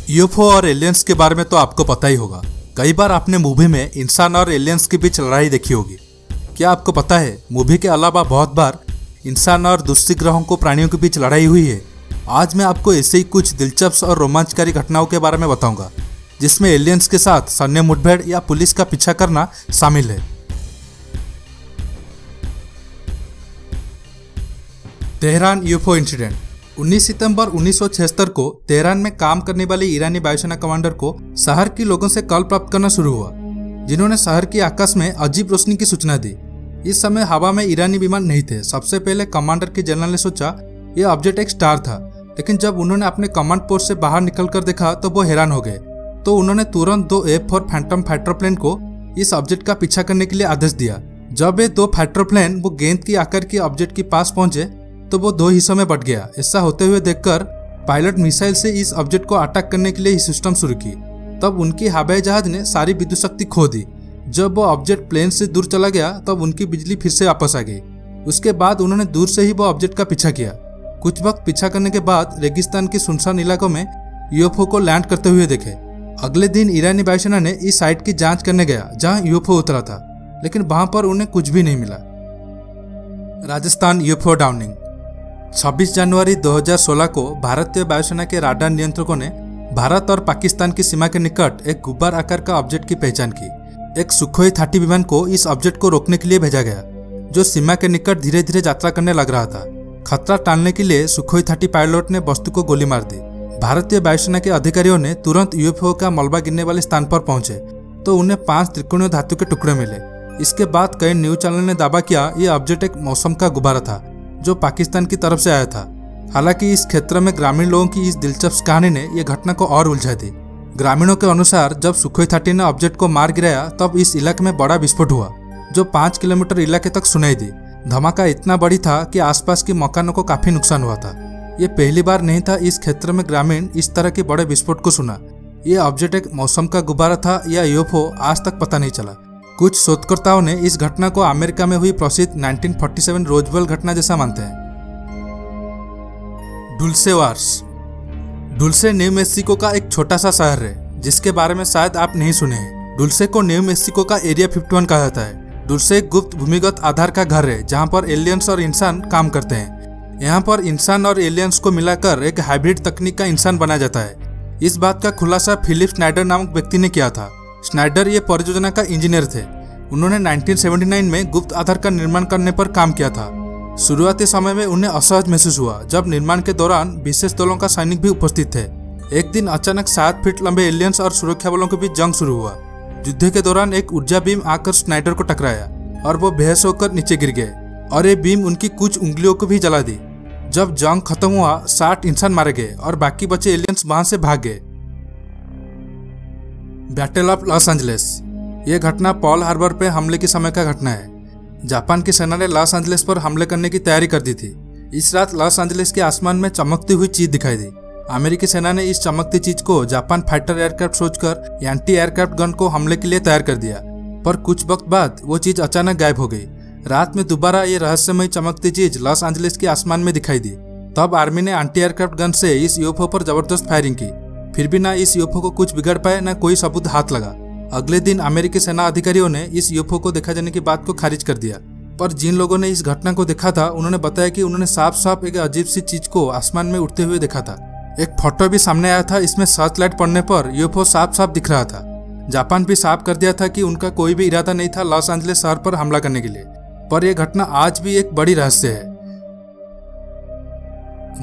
UFO और aliens के बारे में तो आपको पता ही होगा। कई बार आपने मूवी में इंसान और एलियंस के बीच लड़ाई देखी होगी। क्या आपको पता है मूवी के अलावा बहुत बार इंसान और दूसरे ग्रहों को प्राणियों के बीच लड़ाई हुई है। आज मैं आपको ऐसे ही कुछ दिलचस्प और रोमांचकारी घटनाओं के बारे में बताऊंगा जिसमें एलियंस के साथ सैन्य मुठभेड़ या पुलिस का पीछा करना शामिल है। Tehran UFO incident. 19 सितंबर 1976 को तेहरान में काम करने वाले ईरानी वायुसेना कमांडर को शहर के लोगों से कॉल प्राप्त करना शुरू हुआ, जिन्होंने शहर के आकाश में अजीब रोशनी की सूचना दी। इस समय हवा में ईरानी विमान नहीं थे। सबसे पहले कमांडर के जनरल ने सोचा यह ऑब्जेक्ट एक स्टार था, लेकिन जब उन्होंने अपने कमांड पोस्ट से बाहर निकलकर देखा तो वो हैरान हो गए। तो उन्होंने तुरंत 2 F-4 फैंटम फाइटर प्लेन को इस ऑब्जेक्ट का पीछा करने के लिए आदेश दिया। जब ये 2 फाइटर प्लेन वो गेंद की आकार के ऑब्जेक्ट के पास पहुंचे तो वो 2 हिस्सों में बट गया। ऐसा होते हुए देखकर पायलट मिसाइल से इस ऑब्जेक्ट को अटैक करने के लिए ही सिस्टम शुरू की। तब उनकी हवाई जहाज ने सारी विद्युत शक्ति खो दी। जब वो ऑब्जेक्ट प्लेन से दूर चला गया तब उनकी बिजली फिर से वापस आ गई। उसके बाद उन्होंने दूर से ही वो ऑब्जेक्ट का पीछा किया। कुछ वक्त पीछा करने के बाद रेगिस्तान के सुनसान इलाकों में यूएफओ को लैंड करते हुए देखे। अगले दिन ईरानी वायुसेना ने इस साइट की जांच करने गया जहां यूएफओ उतरा था, लेकिन वहां पर उन्हें कुछ भी नहीं मिला। Rajasthan UFO Downing. 26 जनवरी 2016 को भारतीय वायुसेना के राडार नियंत्रकों ने भारत और पाकिस्तान की सीमा के निकट एक गुब्बार आकार का ऑब्जेक्ट की पहचान की। एक सुखोई 30 विमान को इस ऑब्जेक्ट को रोकने के लिए भेजा गया, जो सीमा के निकट धीरे धीरे यात्रा करने लग रहा था। खतरा टालने के लिए सुखोई 30 पायलट ने वस्तु को गोली मार दी। भारतीय वायुसेना के अधिकारियों ने तुरंत यूएफओ का मलबा गिरने वाले स्थान पर पहुंचे तो उन्हें 5 त्रिकोणीय धातु के टुकड़े मिले। इसके बाद कई न्यूज चैनल ने दावा किया यह ऑब्जेक्ट एक मौसम का गुब्बारा था जो पाकिस्तान की तरफ से आया था। हालांकि इस क्षेत्र में ग्रामीण लोगों की इस दिलचस्प कहानी ने यह घटना को और उलझा दी। ग्रामीणों के अनुसार जब सुखोई 30 ने ऑब्जेक्ट को मार गिराया तब इस इलाके में बड़ा विस्फोट हुआ जो 5 किलोमीटर इलाके तक सुनाई दी। धमाका इतना बड़ी था कि आसपास के मकानों को काफी नुकसान हुआ था। ये पहली बार नहीं था इस क्षेत्र में ग्रामीण इस तरह के बड़े विस्फोट को सुना। यह ऑब्जेक्ट एक मौसम का गुब्बारा था या यूएफओ आज तक पता नहीं चला। कुछ शोधकर्ताओं ने इस घटना को अमेरिका में हुई प्रसिद्ध 1947 रोजवेल घटना जैसा मानते हैं। डुल्से वार्स। डुल्से न्यू मेक्सिको का एक छोटा सा शहर है जिसके बारे में शायद आप नहीं सुने हैं। डुल्से को न्यू मेक्सिको का एरिया 51 कहा जाता है। डुल्से एक गुप्त भूमिगत आधार का घर है जहां पर एलियंस और इंसान काम करते हैं। यहाँ पर इंसान और एलियंस को मिलाकर एक हाइब्रिड तकनीक का इंसान बनाया जाता है। इस बात का खुलासा फिलिप स्नाइडर नामक व्यक्ति ने किया था। स्नाइडर ये परियोजना का इंजीनियर थे। उन्होंने 1979 में गुप्त आधार का निर्माण करने पर काम किया था। शुरुआती समय में उन्हें असहज महसूस हुआ जब निर्माण के दौरान विशेष दलों का सैनिक भी उपस्थित थे। एक दिन अचानक 7 फीट लंबे एलियंस और सुरक्षा बलों के बीच जंग शुरू हुआ। युद्ध के दौरान एक ऊर्जा बीम आकर स्नाइडर को टकराया और वो बेहोश होकर नीचे गिर गए और ये बीम उनकी कुछ उंगलियों को भी जला दी। जब जंग खत्म हुआ 60 इंसान मारे गए और बाकी बचे एलियंस वहां से भाग गए। Battle of Los Angeles. यह घटना पर्ल हार्बर पे हमले के समय का घटना है। जापान की सेना ने लॉस एंजलिस पर हमले करने की तैयारी कर दी थी। इस रात लॉस एंजलिस के आसमान में चमकती हुई चीज दिखाई दी। अमेरिकी सेना ने इस चमकती चीज को जापान फाइटर एयरक्राफ्ट सोचकर एंटी एयरक्राफ्ट गन को हमले के लिए तैयार कर दिया, पर कुछ वक्त बाद वो चीज अचानक गायब हो गई। रात में दोबारा ये रहस्यमय चमकती चीज लॉस एंजलिस के आसमान में दिखाई दी। तब आर्मी ने एंटी एयरक्राफ्ट गन से इस यूएफओ पर जबरदस्त फायरिंग की, फिर भी ना इस यूएफओ को कुछ बिगड़ पाए ना कोई सबूत हाथ लगा। अगले दिन अमेरिकी सेना अधिकारियों ने इस यूएफओ को देखा जाने की बात को खारिज कर दिया, पर जिन लोगों ने इस घटना को देखा था उन्होंने बताया कि उन्होंने साफ साफ एक अजीब सी चीज को आसमान में उड़ते हुए देखा था। एक फोटो भी सामने आया था, इसमें सर्च लाइट पड़ने पर यूएफओ साफ साफ दिख रहा था। जापान भी साफ कर दिया था कि उनका कोई भी इरादा नहीं था लॉस एंजलिस शहर पर हमला करने के लिए, पर यह घटना आज भी एक बड़ी रहस्य है।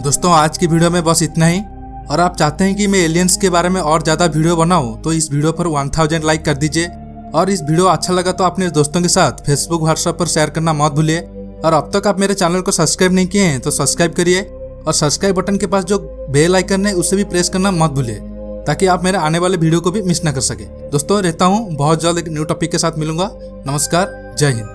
दोस्तों आज की वीडियो में बस इतना ही। और आप चाहते हैं कि मैं एलियंस के बारे में और ज़्यादा वीडियो बनाऊं तो इस वीडियो पर 1000 लाइक कर दीजिए। और इस वीडियो अच्छा लगा तो अपने दोस्तों के साथ फेसबुक व्हाट्सएप पर शेयर करना मत भूलिए। और अब तक आप मेरे चैनल को सब्सक्राइब नहीं किए हैं तो सब्सक्राइब करिए और सब्सक्राइब बटन के पास जो बेल आइकन है उसे भी प्रेस करना मत भूलिए ताकि आप मेरे आने वाले वीडियो को भी मिस ना कर सके। दोस्तों रहता हूँ, बहुत जल्द एक न्यू टॉपिक के साथ मिलूंगा। नमस्कार, जय हिंद।